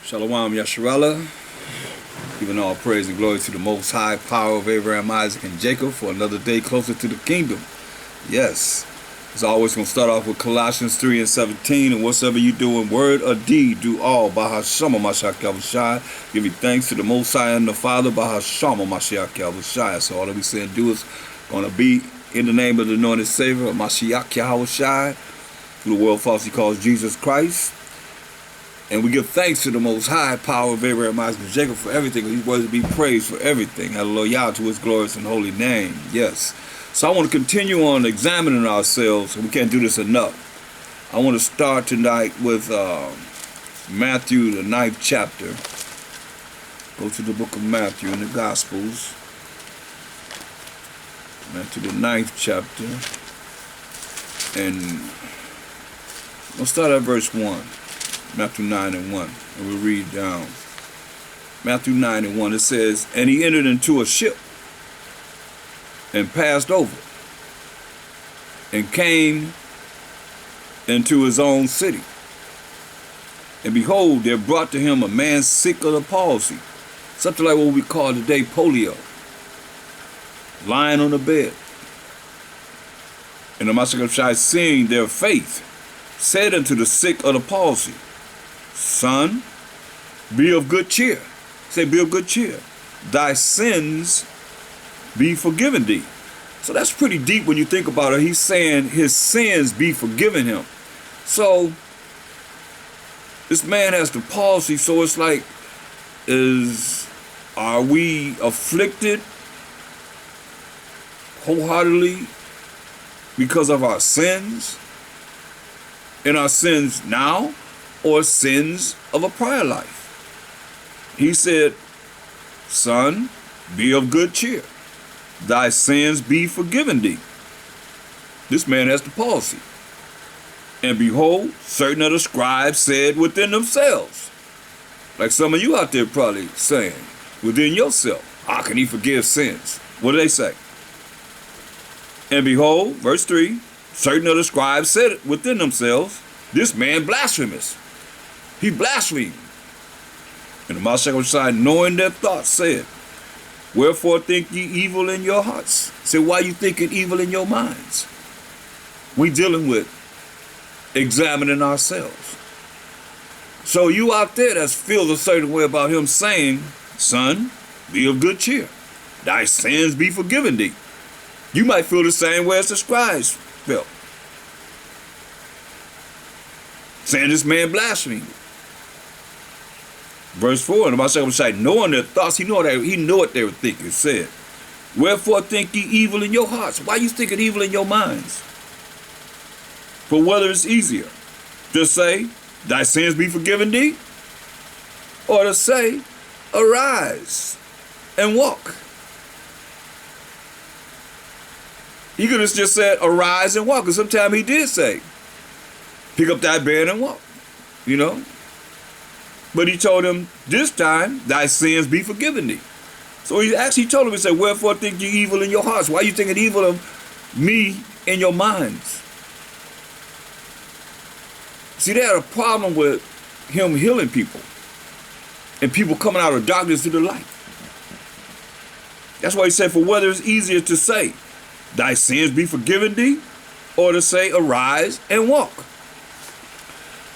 Shalawam Yasharahla, giving all praise and glory to the Most High power of Abraham, Isaac, and Jacob for another day closer to the kingdom. Yes, as always, going to start off with Colossians 3 and 17, and whatsoever you do in word or deed, do all by H.O.I, giving thanks to the Most High and the Father by H.O.I. So all that we say and do is going to be in the name of the anointed Savior of Mashiach Yahushai, who the world falsely calls Jesus Christ. And we give thanks to the Most High power of Abraham, Isaac, and Jacob for everything. He's worthy to be praised for everything. Hallelujah to his glorious and holy name. Yes. So I want to continue on examining ourselves. We can't do this enough. I want to start tonight with Matthew, the 9th chapter. Go to the book of Matthew in the Gospels. Matthew, the 9th chapter. And we'll start at verse 1. Matthew 9 and 1, and we'll read down. Matthew 9 and 1, it says, "And he entered into a ship, and passed over, and came into his own city. And behold, there brought to him a man sick of the palsy," something like what we call today polio, lying on the bed. And the Master, seeing their faith, said unto the sick of the palsy, "Son, be of good cheer." Say, be of good cheer. "Thy sins be forgiven thee." So that's pretty deep when you think about it. He's saying his sins be forgiven him. So this man has the palsy, so it's like, are we afflicted wholeheartedly because of our sins? And our sins now, or sins of a prior life? He said, "Son, be of good cheer. Thy sins be forgiven thee." This man has the palsy. "And behold, certain of the scribes said within themselves," like some of you out there probably saying within yourself, "How can he forgive sins?" What do they say? "And behold," verse 3, "certain of the scribes said within themselves, This man blasphemous. He blasphemed. And the Mashiach, knowing their thoughts, said, Wherefore think ye evil in your hearts?" Say, why you thinking evil in your minds? We dealing with examining ourselves. So you out there that feels a certain way about him saying, "Son, be of good cheer. Thy sins be forgiven thee." You might feel the same way as the scribes felt, saying this man blasphemed. Verse 4, and the Mashiach, knowing their thoughts, he knew what they were thinking, said, "Wherefore think ye evil in your hearts?" Why you thinking evil in your minds? "For whether it's easier to say, Thy sins be forgiven thee, or to say, Arise and walk." He could have just said, "Arise and walk," because sometimes he did say, "Pick up thy bed and walk," But he told him, this time, "Thy sins be forgiven thee." So he actually told him, he said, "Wherefore think ye evil in your hearts?" Why you thinking evil of me in your minds? See, they had a problem with him healing people and people coming out of darkness to the light. That's why he said, "For whether it's easier to say, Thy sins be forgiven thee, or to say, Arise and walk.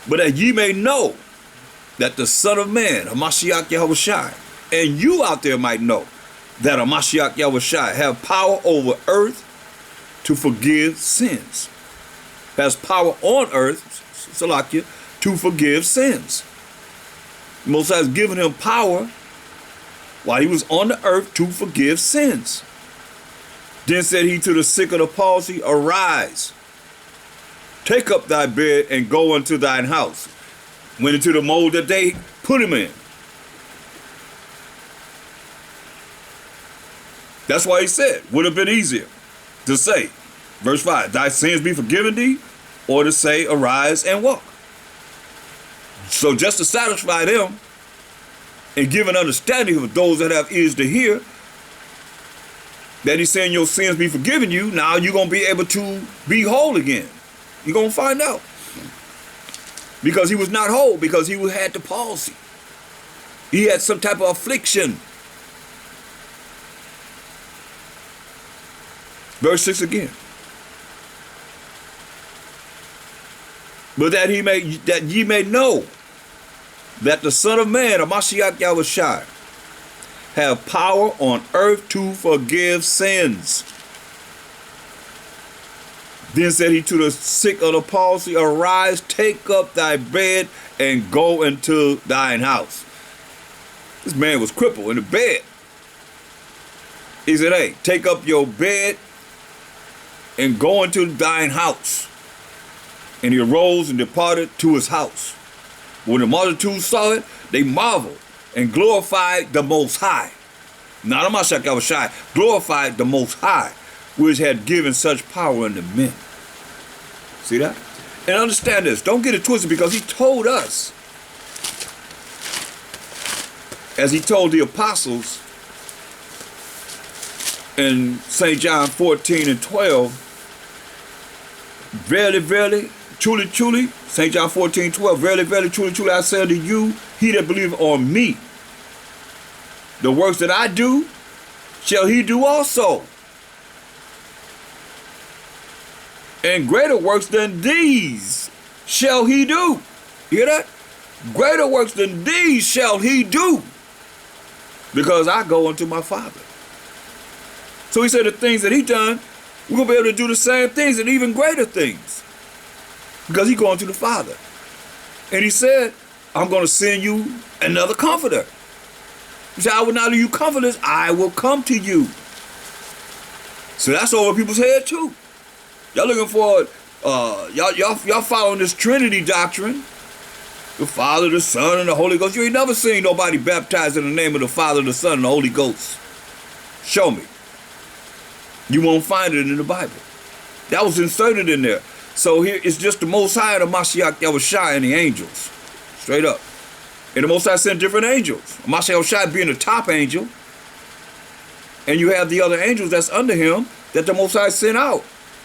But that ye may know that the Son of Man, a Mashiach Yahushai, and you out there might know that a Mashiach Yahushai have power over earth to forgive sins. Has power on earth, Salakia, to forgive sins." The Most High has given him power while he was on the earth to forgive sins. Then said he to the sick of the palsy, "Arise, take up thy bed and go unto thine house." Went into the mold that they put him in. That's why he said, would have been easier to say, verse 5, "Thy sins be forgiven thee," or to say, "Arise and walk." So just to satisfy them and give an understanding of those that have ears to hear, that he's saying your sins be forgiven you, now you're going to be able to be whole again. You're going to find out. Because he was not whole, because he had the palsy. He had some type of affliction. Verse 6 again. But that ye may know that the Son of Man, or Mashiach Yahushua, have power on earth to forgive sins. Then said he to the sick of the palsy, arise, take up thy bed, and go into thine house. This man was crippled in the bed. He said, hey, take up your bed and go into thine house. And he arose and departed to his house. When the multitude saw it, they marveled and glorified the Most High. Not a Mashiach Yahushua, glorified the Most High, which had given such power unto men. See that? And understand this. Don't get it twisted, because he told us, as he told the apostles in St. John 14:12, verily, verily, truly, truly, St. John 14:12, verily, verily, truly, truly, I say unto you, he that believeth on me, the works that I do, shall he do also. And greater works than these shall he do. You hear that? Greater works than these shall he do, because I go unto my Father. So he said the things that he done, we're going to be able to do the same things and even greater things, because he going to the Father. And he said, I'm going to send you another comforter. He said, I will not leave you comfortless, I will come to you. So that's over people's head too. Y'all looking for, y'all following this Trinity doctrine. The Father, the Son, and the Holy Ghost. You ain't never seen nobody baptized in the name of the Father, the Son, and the Holy Ghost. Show me. You won't find it in the Bible. That was inserted in there. So here it's just the Most High and the Mashiach Yahushua and the angels. Straight up. And the Most High sent different angels. Mashiach Yahushua being the top angel. And you have the other angels that's under him that the Most High sent out.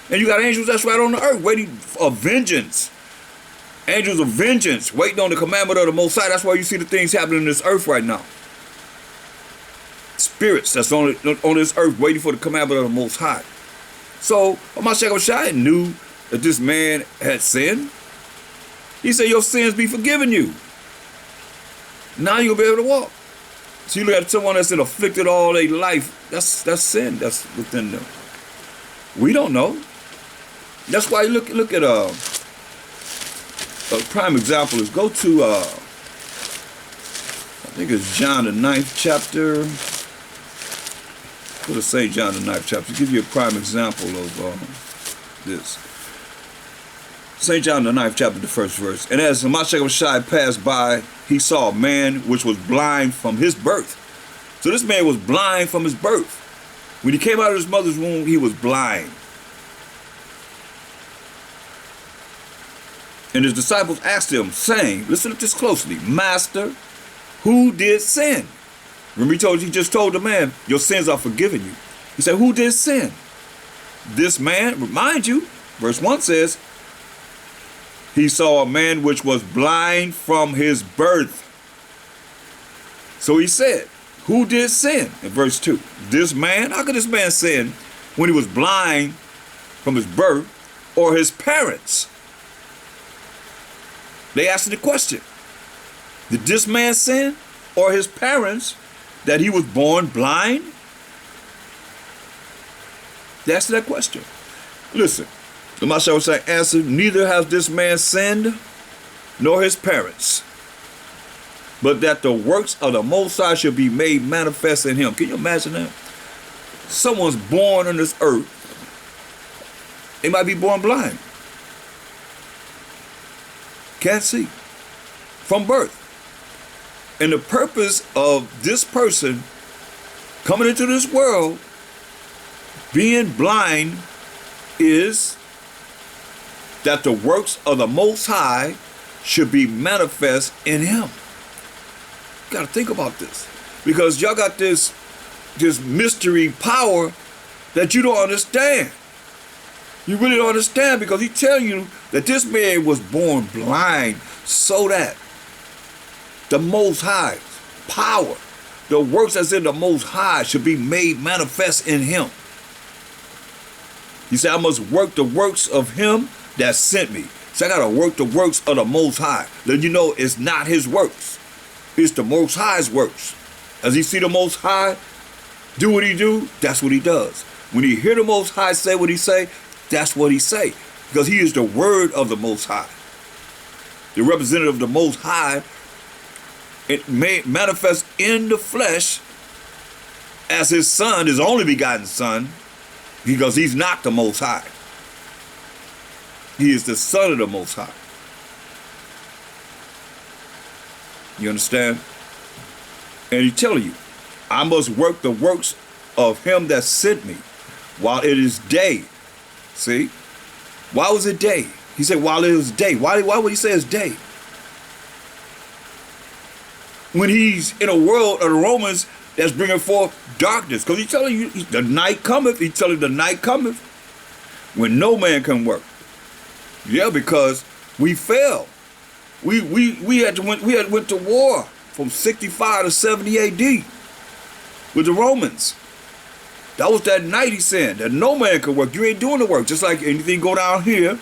And you got angels that's right on the earth waiting for vengeance. Angels of vengeance waiting on the commandment of the Most High. That's why you see the things happening in this earth right now. Spirits that's on this earth waiting for the commandment of the Most High. So Mashiach Yahushua knew that this man had sinned. He said, your sins be forgiven you. Now you'll be able to walk. So you look at someone that's been afflicted all their life, that's sin that's within them. We don't know. That's why you look at a prime example is go to I think it's John the 9th chapter. Go to St. John the 9th chapter. Give you a prime example of this. St. John the 9th chapter, the first verse. And as Mashiach Yahushua passed by, he saw a man which was blind from his birth. So this man was blind from his birth. When he came out of his mother's womb, he was blind. And his disciples asked him, saying, listen to this closely, Master, who did sin? Remember he just told the man, your sins are forgiven you. He said, who did sin? This man, remind you, verse 1 says, he saw a man which was blind from his birth. So he said, who did sin? In verse 2, this man, how could this man sin when he was blind from his birth, or his parents? They asked the question, did this man sin, or his parents, that he was born blind? They asked that question. Listen, the Mashiach answered, neither has this man sinned, nor his parents, but that the works of the Most High should be made manifest in him. Can you imagine that? Someone's born on this earth. They might be born blind. Can't see from birth. And the purpose of this person coming into this world being blind is that the works of the Most High should be manifest in him. You got to think about this, because y'all got this mystery power that you don't understand. You really don't understand, because he tell you that this man was born blind so that the Most High power, the works that's in the Most High should be made manifest in him. He said, I must work the works of him that sent me. So I got to work the works of the Most High. Then you know it's not his works. It's the Most High's works. As you see the Most High do what he do, that's what he does. When you hear the Most High say what he say, that's what he say. Because he is the word of the Most High. The representative of the Most High, it may manifest in the flesh as his son, his only begotten son, because he's not the Most High. He is the Son of the Most High. You understand? And he's telling you, I must work the works of him that sent me while it is day. See? Why was it day? He said while it is day. Why would he say it's day? When he's in a world of the Romans that's bringing forth darkness. Because he's telling you, the night cometh. He's telling you the night cometh when no man can work. Yeah, because we fell. We had went to war from 65 to 70 AD with the Romans. That was that night, he's saying, that no man could work. You ain't doing the work. Just like anything go down here,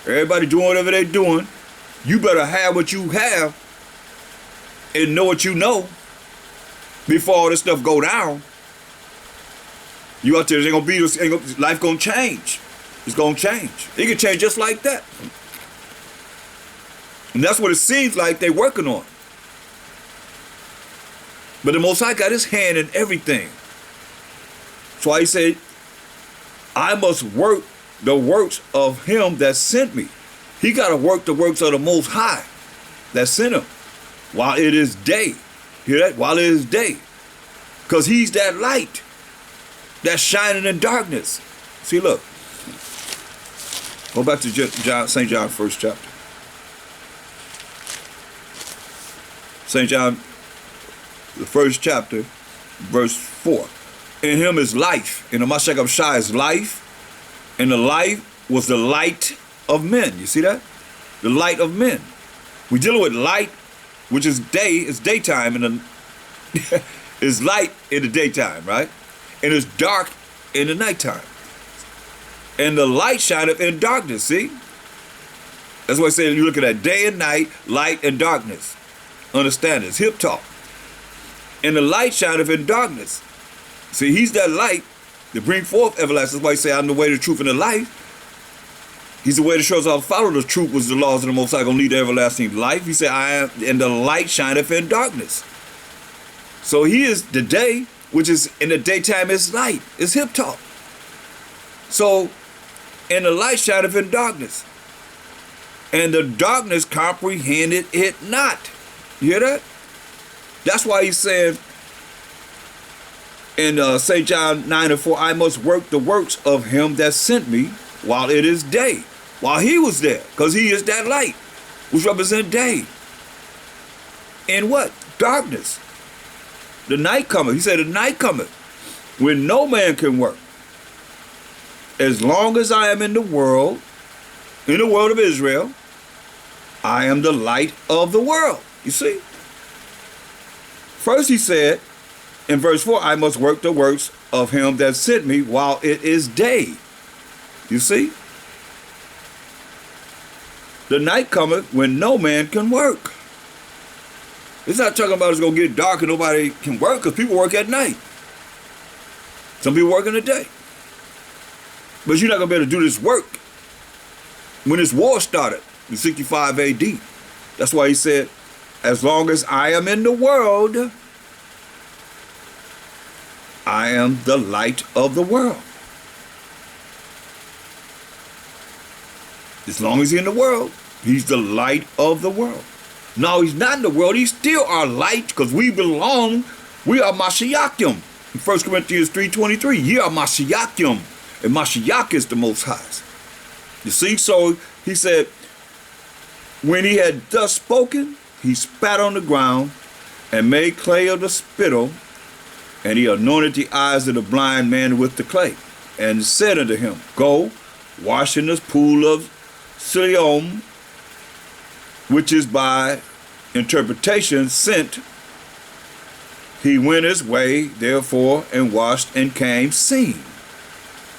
everybody doing whatever they doing, you better have what you have and know what you know before all this stuff go down. You out there, life gonna change. It's gonna change. It can change just like that. And that's what it seems like they're working on. But the Most High got his hand in everything. So he said, I must work the works of him that sent me. He got to work the works of the Most High that sent him while it is day. Hear that? While it is day. Because he's that light that's shining in darkness. See, look. Go back to St. John, first chapter. St. John, the first chapter, verse 4. In him is life. In the Mashiach of H.O.I is life. And the life was the light of men. You see that? The light of men. We're dealing with light, which is day, it's daytime, and it's light in the daytime, right? And it's dark in the nighttime. And the light shineth in darkness, see? That's why I say you look at that day and night, light and darkness. Understand this, hip talk. And the light shineth in darkness. See, he's that light to bring forth everlasting. That's why he say, I'm the way, the truth, and the life. He's the way that shows how to follow the truth, was the laws of the Most High, gonna lead to everlasting life. He said, I am, and the light shineth in darkness. So he is the day, which is in the daytime is light. It's hip talk. So, and the light shineth in darkness. And the darkness comprehended it not. You hear that? That's why he's saying in St. John 9:4, I must work the works of him that sent me while it is day. While he was there, because he is that light, which represents day. And what? Darkness. The night cometh. He said the night cometh when no man can work. As long as I am in the world of Israel, I am the light of the world. You see? First he said, in verse 4, I must work the works of him that sent me while it is day. You see? The night cometh when no man can work. It's not talking about it's going to get dark and nobody can work, because people work at night. Some people work in the day. But you're not going to be able to do this work when this war started in 65 AD. That's why he said, as long as I am in the world, I am the light of the world. As long as he's in the world, he's the light of the world. No, he's not in the world. He's still our light, because we belong. We are Mashiachim. In 1 Corinthians 3:23, ye are Mashiachim. And Mashiach is the Most High. You see, so he said, when he had thus spoken, he spat on the ground and made clay of the spittle, and he anointed the eyes of the blind man with the clay, and said unto him, go, wash in this pool of Shalawam, which is by interpretation sent, He went his way, therefore, and washed and came seeing.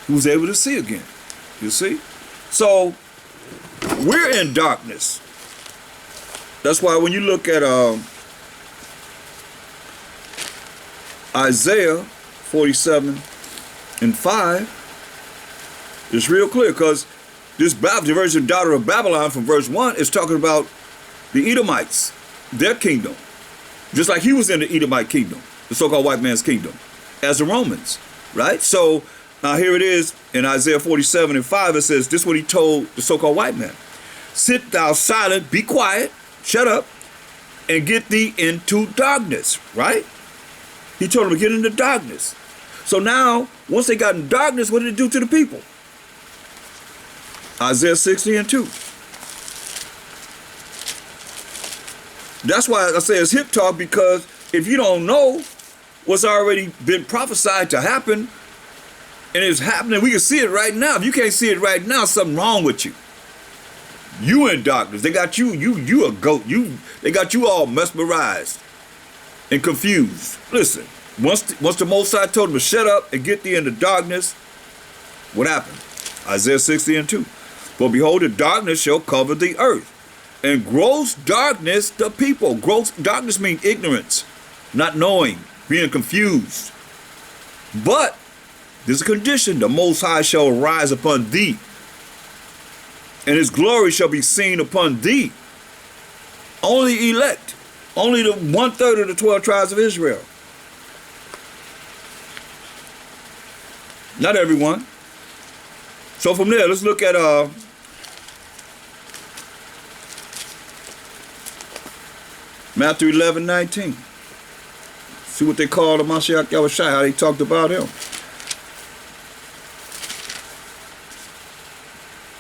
He was able to see again. You see? So, we're in darkness. That's why when you look at Isaiah 47:5, it's real clear, because this version, daughter of Babylon, from verse 1 is talking about the Edomites, their kingdom. Just like he was in the Edomite kingdom, the so-called white man's kingdom, as the Romans, right? So now here it is in Isaiah 47:5, it says, this is what he told the so-called white man. Sit thou silent, be quiet, shut up, and get thee into darkness, right? He told them to get into darkness. So now, once they got in darkness, what did it do to the people? Isaiah 60:2. That's why I say it's hip talk, because if you don't know what's already been prophesied to happen, and it's happening, we can see it right now. If you can't see it right now, something wrong with you. You in darkness. They got you a goat. They got you all mesmerized and confused. Listen, once the Most High told them to shut up and get thee into darkness, what happened? Isaiah 60:2. For behold, the darkness shall cover the earth, and gross darkness the people. Gross darkness means ignorance, not knowing, being confused. But there's a condition: the Most High shall rise upon thee, and his glory shall be seen upon thee. Only elect, only the 1/3 of the 12 tribes of Israel. Not everyone. So from there, let's look at Matthew 11:19. See what they called Mashiach Yahushua, how they talked about him.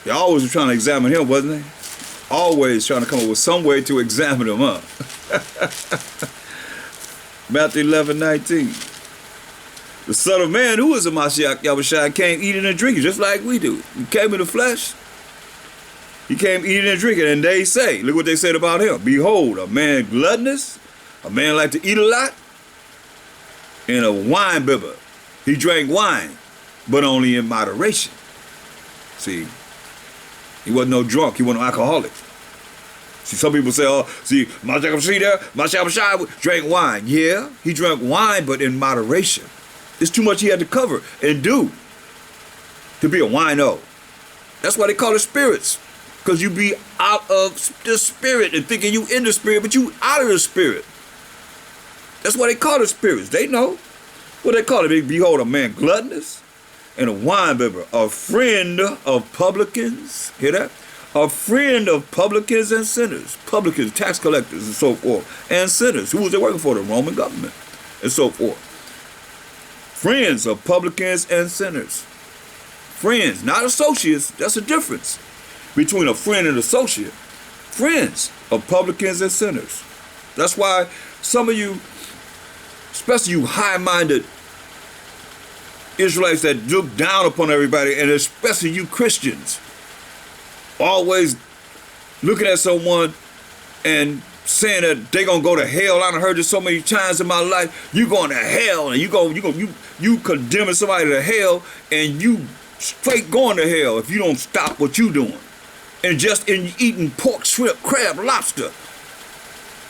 They always were trying to examine him, wasn't they? Always trying to come up with some way to examine him, huh? Matthew 11:19. The Son of Man, who is a Mashiach Yahushua, came eating and drinking just like we do. He came in the flesh. He came eating and drinking, and they say, look what they said about him. Behold, a man gluttonous, a man like to eat a lot, and a wine bibber. He drank wine, but only in moderation. See, he wasn't no drunk. He wasn't no alcoholic. See, some people say, oh, see, Mashiach drank wine. Yeah, he drank wine, but in moderation. It's too much he had to cover and do to be a wino. That's why they call it spirits. Because you be out of the spirit and thinking you in the spirit, but you out of the spirit. That's why they call it spirits. They know what they call it. They behold, a man gluttonous and a wine bibber, a friend of publicans. Hear that? A friend of publicans and sinners. Publicans, tax collectors, and so forth. And sinners. Who was they working for? The Roman government, and so forth. Friends of publicans and sinners. Friends, not associates. That's a difference between a friend and associate. Friends of publicans and sinners. That's why some of you, especially you high-minded Israelites that look down upon everybody, and especially you Christians, always looking at someone and saying that they're gonna go to hell. I done heard this so many times in my life. You going to hell, and you condemning somebody to hell, and you straight going to hell if you don't stop what you doing. And just in eating pork, shrimp, crab, lobster,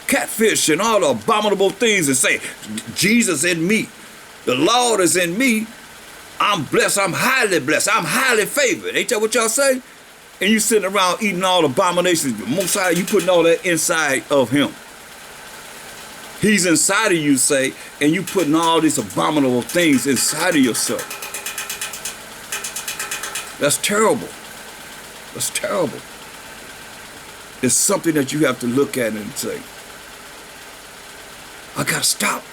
catfish, and all the abominable things, and say, Jesus in me, the Lord is in me, I'm blessed, I'm highly blessed, I'm highly favored. Ain't that what y'all say? And you sitting around eating all the abominations, the Most High, you putting all that inside of him. He's inside of you, say, and you putting all these abominable things inside of yourself. That's terrible. That's terrible. It's something that you have to look at and say, I gotta stop.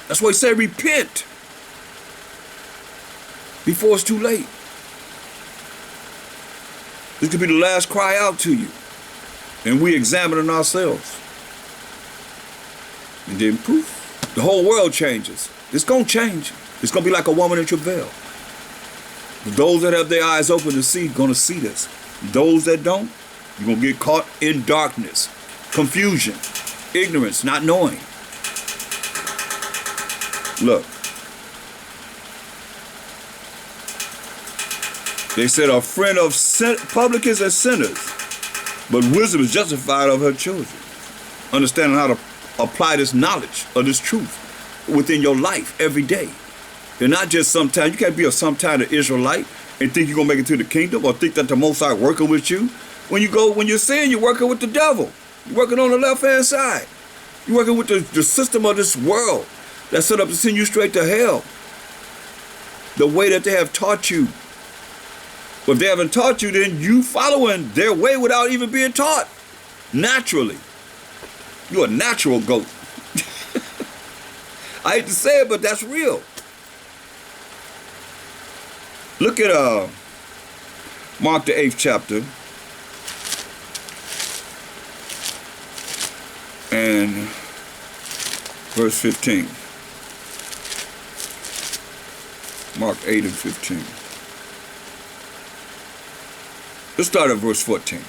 That's why he said repent before it's too late. This could be the last cry out to you. And we examining ourselves. And then poof, the whole world changes. It's gonna change. It's gonna be like a woman in travail. Those that have their eyes open to see, gonna see this. Those that don't, you're gonna get caught in darkness, confusion, ignorance, not knowing. Look. They said, a friend of publicans and sinners, but wisdom is justified of her children. Understanding how to apply this knowledge of this truth within your life every day. And not just sometimes. You can't be a sometime Israelite and think you're going to make it to the kingdom, or think that the Most High working with you. When you're sin, you're working with the devil. You're working on the left-hand side. You're working with the system of this world that's set up to send you straight to hell. The way that they have taught you. But if they haven't taught you, then you following their way without even being taught. Naturally. You're a natural goat. I hate to say it, but that's real. Look at Mark the 8th chapter. And verse 15. Mark 8 and 15. Let's start at verse 14.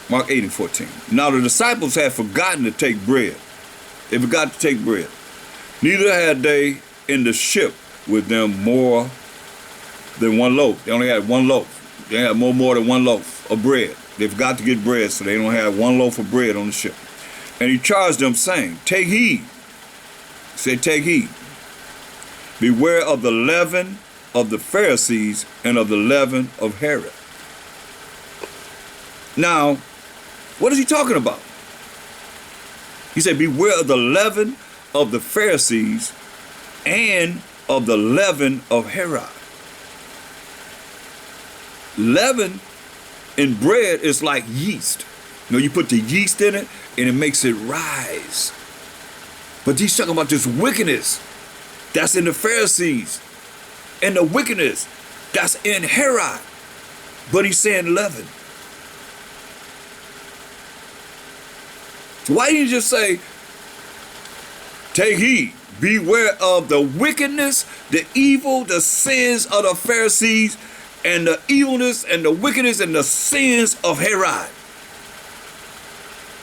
Mark 8 and 14. Now the disciples had forgotten to take bread. They forgot to take bread. Neither had they in the ship with them more than one loaf. They only had one loaf. They had more than one loaf of bread. They forgot to get bread, so they don't have one loaf of bread on the ship. And he charged them, saying, take heed. He said, take heed. Beware of the leaven of the Pharisees and of the leaven of Herod. Now, what is he talking about? He said, beware of the leaven of the Pharisees and of the leaven of Herod. Leaven in bread is like yeast. You know, you put the yeast in it and it makes it rise. But he's talking about this wickedness that's in the Pharisees and the wickedness that's in Herod. But he's saying leaven. So why didn't you just say, take heed, beware of the wickedness, the evil, the sins of the Pharisees, and the evilness and the wickedness and the sins of Herod?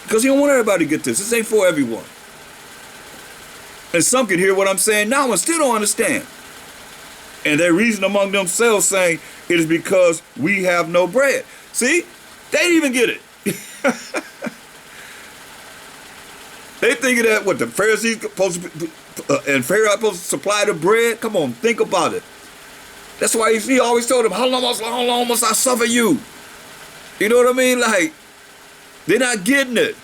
Because he don't want everybody to get this. This ain't for everyone. And some can hear what I'm saying now and still don't understand. And they reason among themselves, saying, it is because we have no bread. See, they didn't even get it. They thinking that what the Pharisees supposed to and Pharaoh supposed to supply the bread. Come on, think about it. That's why he always told them, how long must I suffer you? You know what I mean? Like, they're not getting it.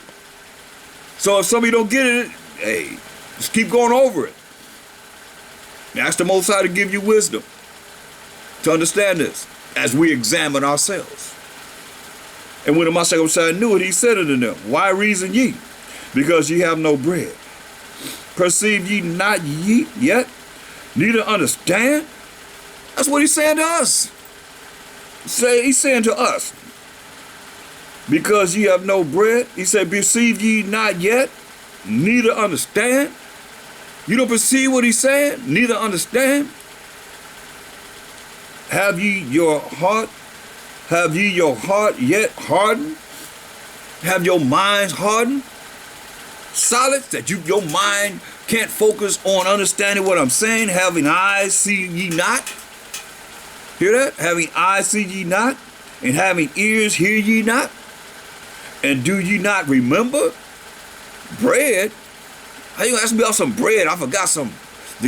So if somebody don't get it, hey, just keep going over it. Ask the Most High to give you wisdom to understand this as we examine ourselves. And when the Messiah knew it, he said unto them, why reason ye? Because ye have no bread. Perceive ye not ye yet, neither understand? That's what he's saying to us. He's saying to us, because ye have no bread, he said, perceive ye not yet, neither understand? You don't perceive what he's saying, neither understand? Have ye your heart yet hardened? Have your minds hardened? Solid, that your mind can't focus on understanding what I'm saying. Having eyes, see ye not. Hear that? Having eyes, see ye not. And having ears, hear ye not. And do ye not remember? Bread? How you ask me about some bread? I forgot to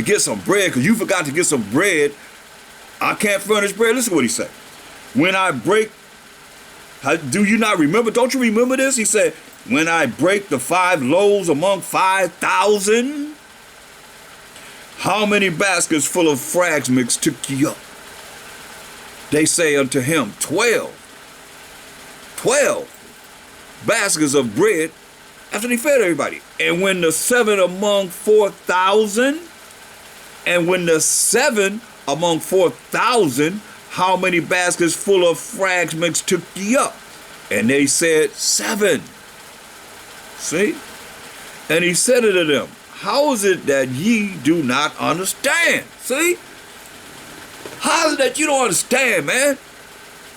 get some bread because you forgot to get some bread. I can't furnish bread. Listen to what he said. When I break, do you not remember? Don't you remember this? He said, when I break the 5 loaves among 5,000, how many baskets full of frags mixed took ye up? They say unto him, 12 baskets of bread, after they fed everybody. And when the 7 among 4,000, how many baskets full of frags mixed took ye up? And they said, 7. See? And he said unto them, how is it that ye do not understand? See? How is it that you don't understand, man?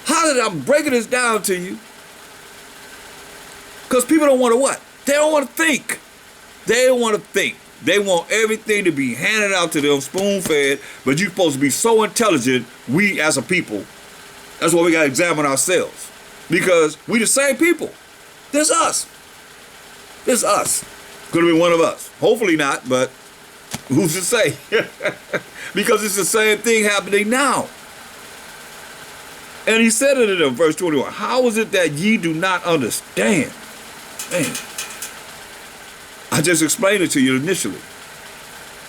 How is it I'm breaking this down to you? Because people don't want to what? They don't want to think. They don't want to think. They want everything to be handed out to them, spoon-fed, but you're supposed to be so intelligent, we as a people. That's why we got to examine ourselves. Because we the same people. There's us. There's us. Could have been one of us. Hopefully not, but who's to say? Because it's the same thing happening now. And he said it in verse 21. How is it that ye do not understand? Man, I just explained it to you initially.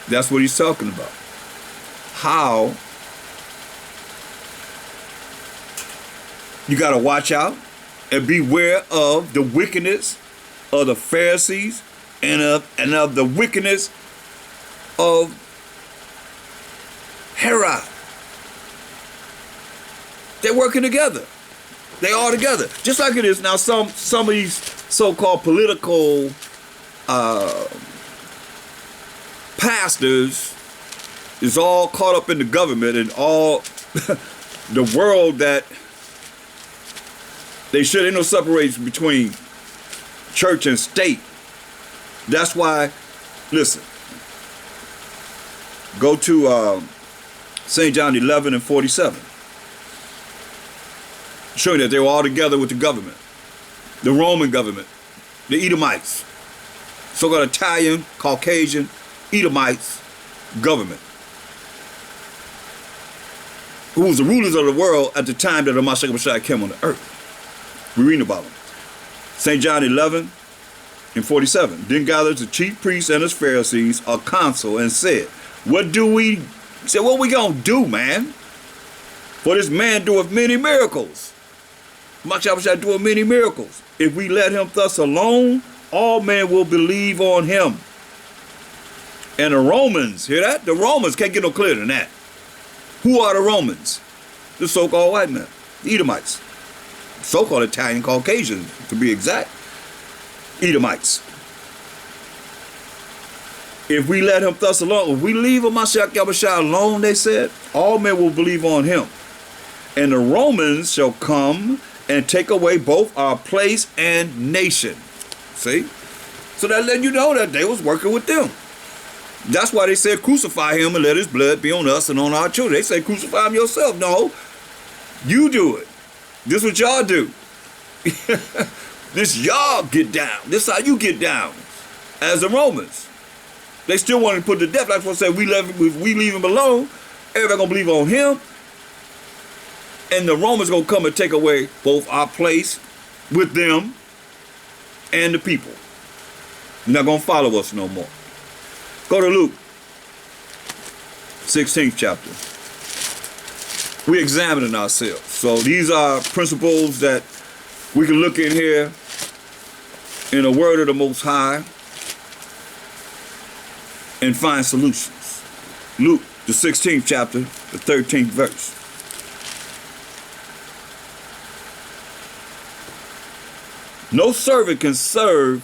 That's what he's talking about. How you got to watch out and beware of the wickedness of the Pharisees and of the wickedness of Herod. They're working together. They all together. Just like it is now, some of these so-called political pastors is all caught up in the government and all the world that they should. Ain't no separation between church and state. That's why, listen, go to St. John 11 and 47. Showing that they were all together with the government, the Roman government, the Edomites, so-called Italian, Caucasian, Edomites government, who was the rulers of the world at the time that the Messiah came on the earth. We're reading about them. St. John 11 and 47. Then gathered the chief priests and his Pharisees a council and said, what we gonna do, man? For this man doeth many miracles. Messiah doeth many miracles. If we let him thus alone, all men will believe on him. And the Romans, hear that? The Romans can't get no clearer than that. Who are the Romans? The so-called white men, the Edomites. So-called Italian Caucasians, to be exact. Edomites. If we let him thus alone, if we leave Messiah alone, they said, all men will believe on him. And the Romans shall come and take away both our place and nation. See? So that let you know that they was working with them. That's why they said crucify him and let his blood be on us and on our children. They say crucify him yourself. No, you do it. This is what y'all do. This y'all get down. This how you get down. As the Romans. They still wanted to put to death. Like I said, we leave him alone, everybody gonna believe on him. And the Romans gonna come and take away both our place with them and the people. They're not gonna follow us no more. Go to Luke, 16th chapter. We're examining ourselves. So these are principles that we can look in here in the word of the Most High and find solutions. Luke, the 16th chapter, the 13th verse. No servant can serve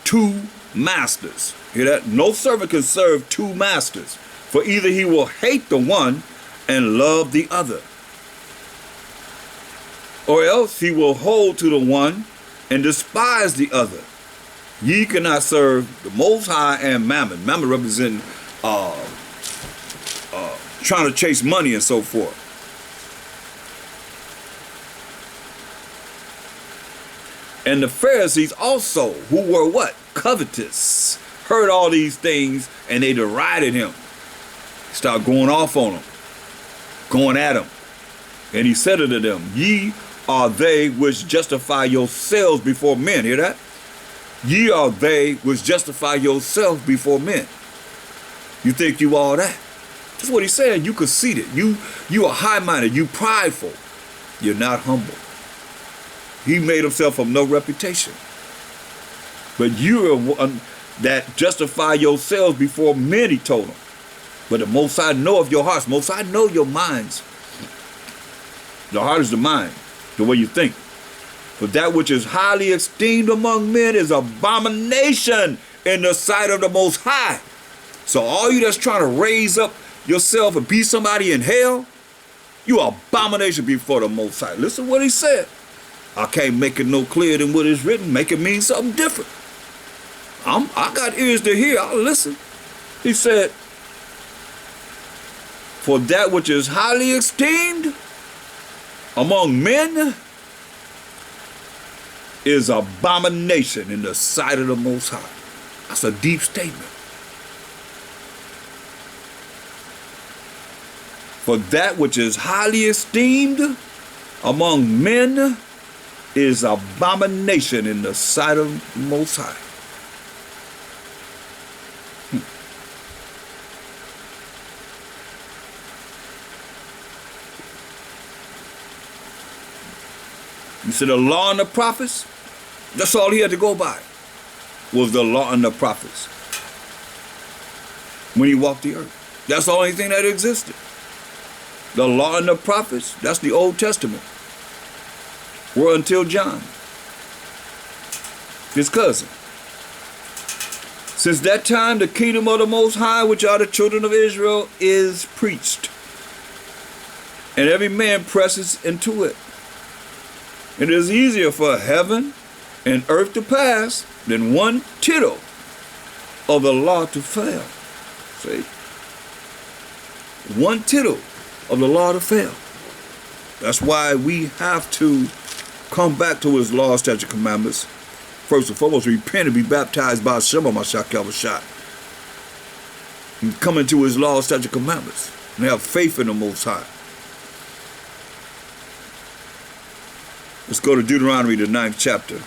two masters. Hear that? No servant can serve two masters, for either he will hate the one and love the other, or else he will hold to the one and despise the other. Ye cannot serve the Most High and Mammon. Mammon representing trying to chase money and so forth. And the Pharisees also, who were what? Covetous, heard all these things and they derided him. Start going off on him, going at him. And he said unto them, ye are they which justify yourselves before men. Hear that? Ye are they which justify yourselves before men. You think you all that? That's what he's saying. You conceited. You are high-minded. You prideful. You're not humble. He made himself of no reputation. But you are one that justify yourselves before men, he told them. But the Most High know of your hearts. Most High know your minds. The heart is the mind, the way you think. But that which is highly esteemed among men is abomination in the sight of the Most High. So all you that's trying to raise up yourself and be somebody in hell, you are abomination before the Most High. Listen to what he said. I can't make it no clearer than what is written. Make it mean something different. I got ears to hear. I'll listen. He said, for that which is highly esteemed among men is abomination in the sight of the Most High. That's a deep statement. For that which is highly esteemed among men is abomination in the sight of the Most High. You see, the law and the prophets, that's all he had to go by, was the law and the prophets when he walked the earth. That's the only thing that existed. The law and the prophets, that's the Old Testament, were until John, his cousin. Since that time, the kingdom of the Most High, which are the children of Israel, is preached, and every man presses into it. It is easier for heaven and earth to pass than one tittle of the law to fail. See? One tittle of the law to fail. That's why we have to come back to his law, statutes, commandments. First and foremost, repent and be baptized by Shabath. And come into his law, statutes, commandments. And have faith in the Most High. Let's go to Deuteronomy, the 9th chapter.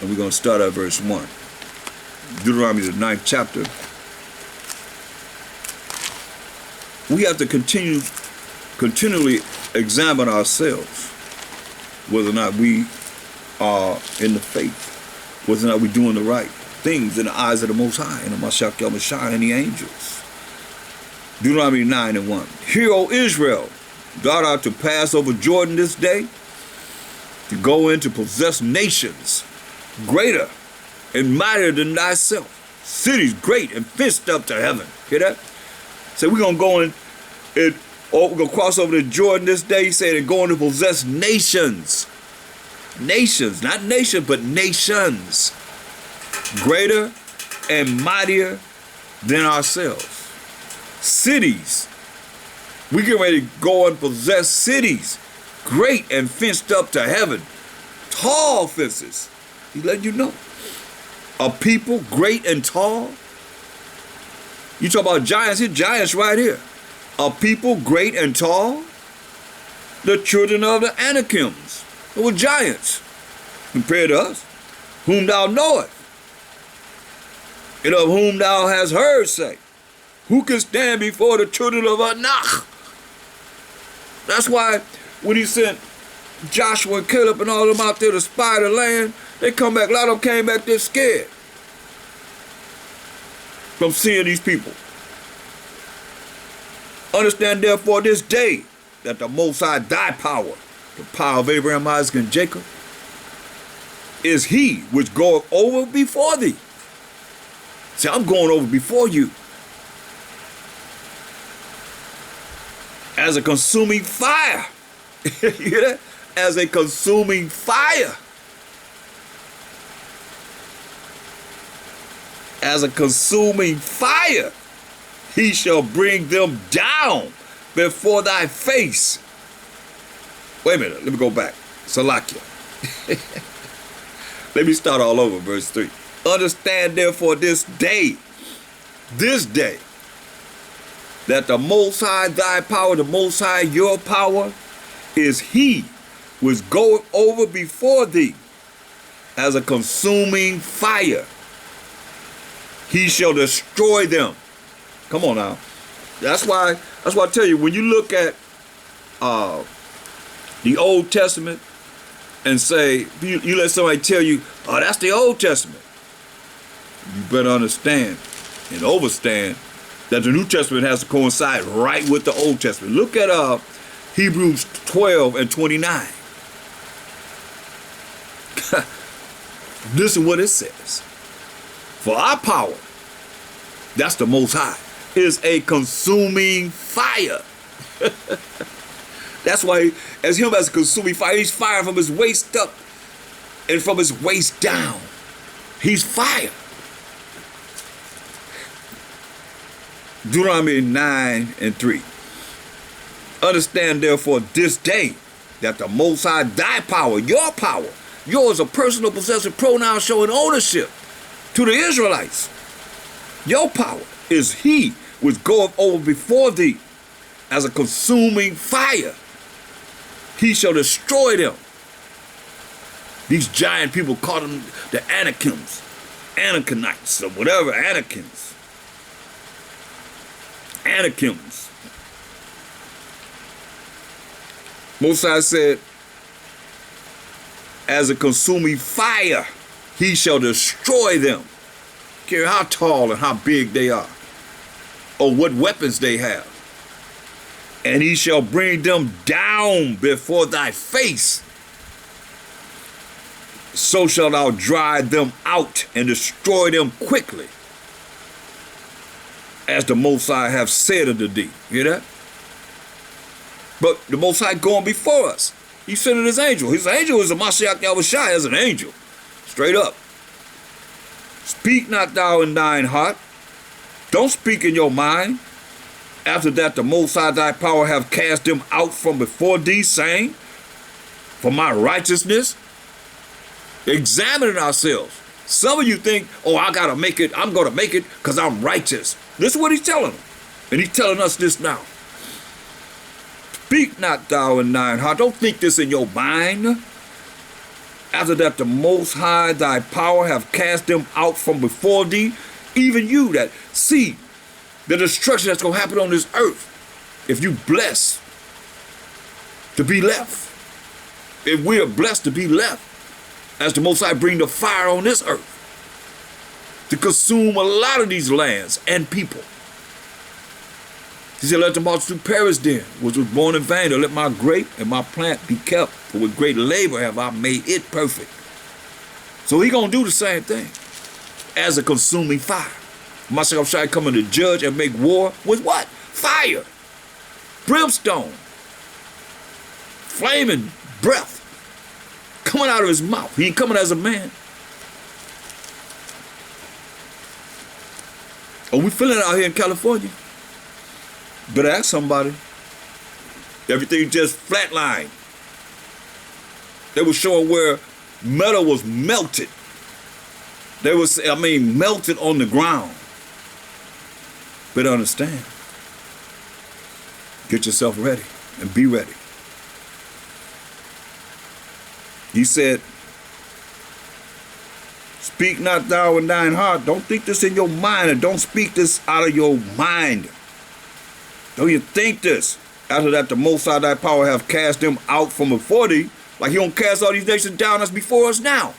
And we're going to start at verse 1. Deuteronomy, the 9th chapter. We have to continually examine ourselves, whether or not we are in the faith, whether or not we're doing the right things in the eyes of the Most High, and the Mashak and the angels. Deuteronomy 9:1. Hear, O Israel, thou art to pass over Jordan this day, to go in to possess nations greater and mightier than thyself, cities great and fenced up to heaven. Hear that? So we're going to go in, we're going to cross over to Jordan this day, he said, and go in to possess nations. Nations, not nations, but nations. Greater and mightier than ourselves. Cities. We get ready to go and possess cities, great and fenced up to heaven. Tall fences. He let you know. A people great and tall. You talk about giants, here giants right here. A people great and tall. The children of the Anakims. They were giants compared to us. Whom thou knowest, and of whom thou hast heard say, who can stand before the children of Anak? That's why when he sent Joshua and Caleb and all of them out there to spy the land, they come back, a lot of them came back there scared from seeing these people. Understand therefore this day that the Most High, thy power, the power of Abraham, Isaac, and Jacob, is he which goeth over before thee. See, I'm going over before you. As a consuming fire. You hear that? As a consuming fire. As a consuming fire. He shall bring them down before thy face. Wait a minute, let me go back. Salakia. Let me start all over, verse 3. Understand therefore this day, that the Most High, thy power, the Most High, your power, is he which goeth over before thee as a consuming fire. He shall destroy them. Come on now. That's why I tell you, when you look at the Old Testament and say, you let somebody tell you, oh, that's the Old Testament. You better understand and overstand that the New Testament has to coincide right with the Old Testament. Look at Hebrews 12:29. Listen what it says. For our power, that's the Most High, is a consuming fire. That's why, as him as a consuming fire, he's fire from his waist up and from his waist down. He's fire. Deuteronomy 9:3. Understand therefore this day that the Most High, thy power, yours a personal possessive pronoun showing ownership to the Israelites. Your power is he which goeth over before thee as a consuming fire. He shall destroy them. These giant people call them the Anakims, Anakinites, or whatever, Anakims. Moses said, as a consuming fire, he shall destroy them. Care how tall and how big they are, or what weapons they have. And he shall bring them down before thy face. So shalt thou drive them out and destroy them quickly, as the Most High have said unto thee. Hear that? But the Most High going before us. He sent his angel. His angel is a Mashiach Yahushua as an angel. Straight up. Speak not thou in thine heart. Don't speak in your mind. After that the Most High thy power have cast them out from before thee, saying, for my righteousness. Examining ourselves. Some of you think, oh, I gotta make it, I'm gonna make it because I'm righteous. This is what he's telling them. And he's telling us this now. Speak not thou in thine heart. Don't think this in your mind. After that the Most High thy power have cast them out from before thee, even you that see the destruction that's going to happen on this earth if you bless to be left. If we are blessed to be left, as the Most High bring the fire on this earth to consume a lot of these lands and people. He said, let the multitude perish then, which was born in vain, or let my grape and my plant be kept, for with great labor have I made it perfect. So he going to do the same thing as a consuming fire. Mashiach coming to judge and make war with what? Fire, brimstone, flaming breath coming out of his mouth. He ain't coming as a man. Are we feeling it out here in California? Better ask somebody. Everything just flatlined. They were showing where metal was melted. They was, melted on the ground. Better understand. Get yourself ready and be ready. He said, speak not thou in thine heart. Don't think this in your mind, and don't speak this out of your mind. Don't you think this. After that the Most High thy power have cast them out from before thee, like he don't cast all these nations down that's before us now.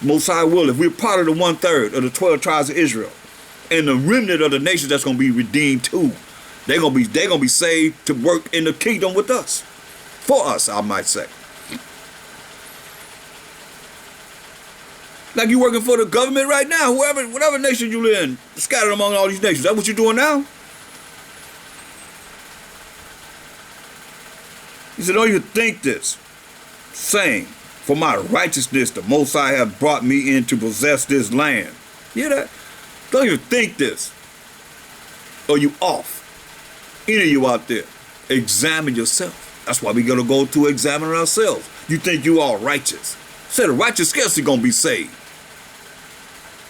Most High will, if we're part of the 1/3 of the 12 tribes of Israel, and the remnant of the nations that's gonna be redeemed too. They're gonna be saved to work in the kingdom with us. For us, I might say. Like you working for the government right now, whatever nation you live in, scattered among all these nations. That's what you're doing now? He said, don't you think this, saying, for my righteousness the Most High have brought me in to possess this land. Hear that? Don't you think this. Or you off. Any of you out there, examine yourself. That's why we gotta go to examine ourselves. You think you are righteous. Say the righteous scarcely gonna be saved.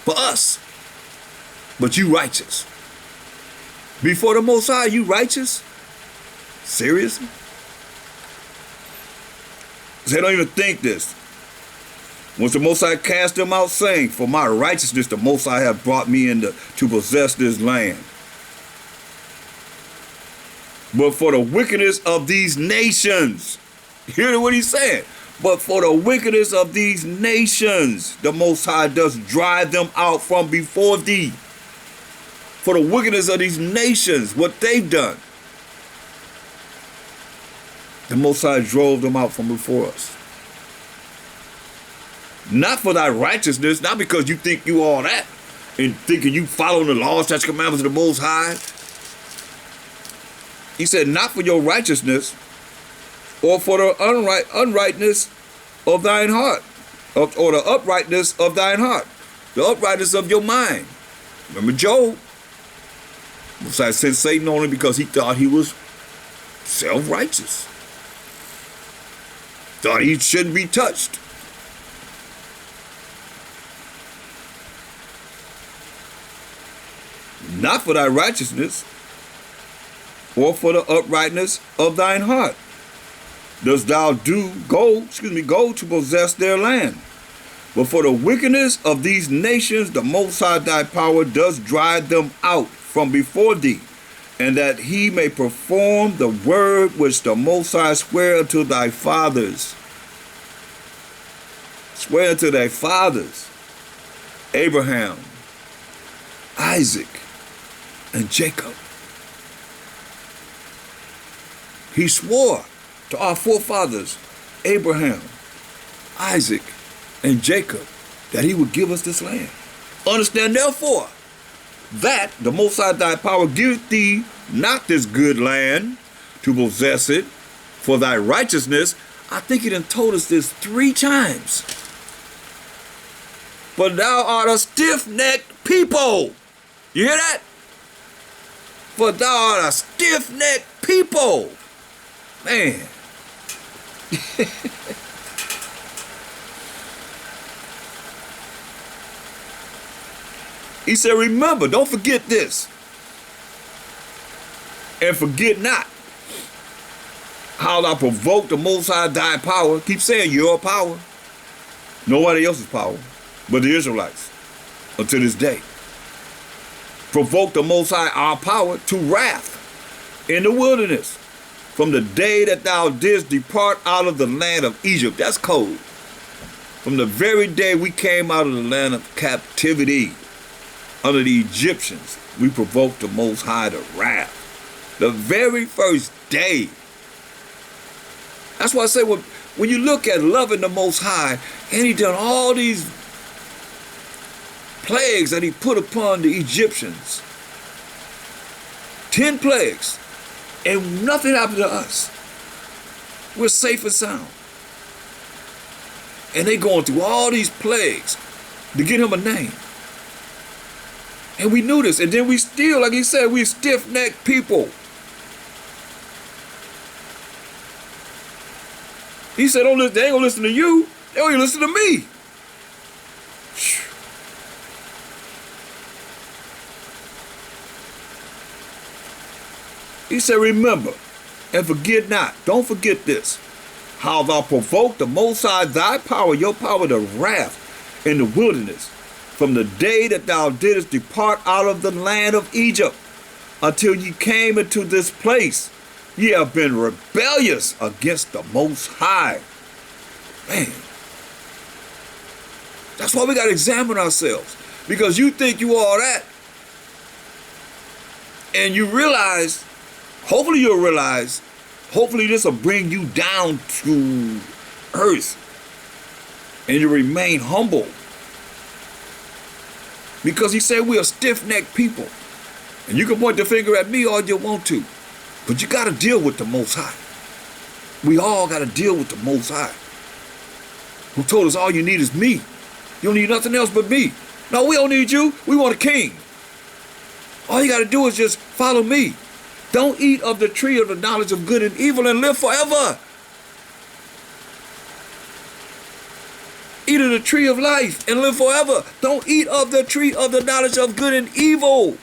For us. But you righteous. Before the Most High, you righteous? Seriously? Say don't even think this. Once the Most High cast them out, saying, for my righteousness the Most High have brought me in to possess this land. But for the wickedness of these nations, hear what he's saying. But for the wickedness of these nations, the Most High does drive them out from before thee. For the wickedness of these nations, what they've done, the Most High drove them out from before us. Not for thy righteousness, not because you think you all that, and thinking you following the laws, statutes, commandments of the Most High. He said, not for your righteousness, or for the uprightness of thine heart, or the uprightness of thine heart, the uprightness of your mind. Remember Job? Most High sent Satan on him because he thought he was self-righteous. Thought he shouldn't be touched. Not for thy righteousness, or for the uprightness of thine heart, dost thou go to possess their land. But for the wickedness of these nations, the Most High thy power does drive them out from before thee, and that he may perform the word which the Most High sware unto thy fathers. Swear unto thy fathers, Abraham, Isaac, and Jacob. He swore to our forefathers, Abraham, Isaac, and Jacob, that he would give us this land. Understand, therefore, that the Most High thy power giveth thee not this good land to possess it for thy righteousness. I think he done told us this 3 times. But thou art a stiff-necked people. You hear that? For thou art a stiff-necked people. Man. He said, remember, don't forget this. And forget not how thou provoked the Most High thy power. Keep saying your power. Nobody else's power but the Israelites until this day. Provoke the Most High our power to wrath in the wilderness from the day that thou didst depart out of the land of Egypt. That's cold. From the very day we came out of the land of captivity under the Egyptians, we provoked the Most High to wrath. The very first day. That's why I say when you look at loving the Most High, and he done all these plagues that he put upon the Egyptians. 10 plagues. And nothing happened to us. We're safe and sound. And they going through all these plagues to get him a name. And we knew this. And then we still, like he said, we stiff-necked people. He said, they ain't gonna listen to you. They only listen to me. He said, remember, and forget not. Don't forget this. How thou provoked the Most High thy power, your power to wrath in the wilderness, from the day that thou didst depart out of the land of Egypt, until ye came into this place. Ye have been rebellious against the Most High. Man. That's why we got to examine ourselves. Because you think you all that. And you realize, hopefully you'll realize, hopefully this will bring you down to earth. And you remain humble. Because he said we are stiff-necked people. And you can point the finger at me all you want to. But you got to deal with the Most High. We all got to deal with the Most High. Who told us all you need is me. You don't need nothing else but me. No, we don't need you. We want a king. All you got to do is just follow me. Don't eat of the tree of the knowledge of good and evil and live forever. Eat of the tree of life and live forever. Don't eat of the tree of the knowledge of good and evil.